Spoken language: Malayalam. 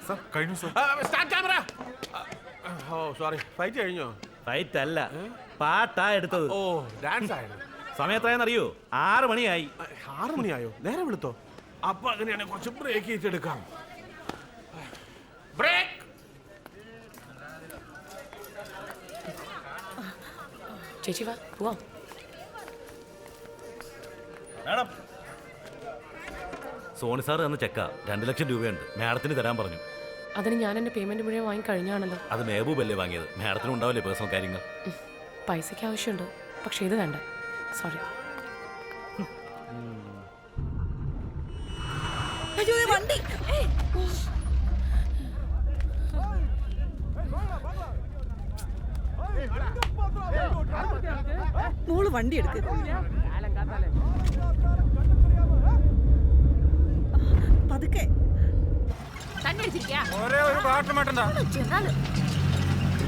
സർ കഴിഞ്ഞു sir. Start camera. Oh sorry, fight കഴിഞ്ഞോ? ഫൈറ്റ് അല്ല, പാട്ടാ എടുത്തത്. ഓ ഡാൻസ് ആയിരുന്നു. സമയം എത്രയാണെന്നറിയോ? 6 മണിയായി. 6 മണിയായോ? നേരെ വിളിത്തോ. അപ്പൊ അങ്ങനെയാണെങ്കിൽ കുറച്ച് ബ്രേക്ക് ചെയ്തെടുക്കാം. ബ്രേക്ക്. ചേച്ചി വാ പോവാം. മാഡം, സോണി സാർ തന്ന ചെക്ക 2 ലക്ഷം രൂപയുണ്ട്, മാഡത്തിന് തരാൻ പറഞ്ഞു. അതിന് ഞാൻ എൻ്റെ പേയ്മെന്റ് മുഴുവൻ വാങ്ങി കഴിഞ്ഞാണല്ലോ. അത് മെഹബൂബല്ലേ വാങ്ങിയത്, മാഡത്തിന് ഉണ്ടാവില്ലേ പേഴ്സണൽ കാര്യങ്ങൾ? പൈസയ്ക്ക് ആവശ്യമുണ്ട്, പക്ഷെ ഇത് വേണ്ട. സോറി. വണ്ടി മോള് വണ്ടി എടുക്ക്. പതുക്കെ ഒരേ ഒരു പാട്ട് മാറ്റണ്ട.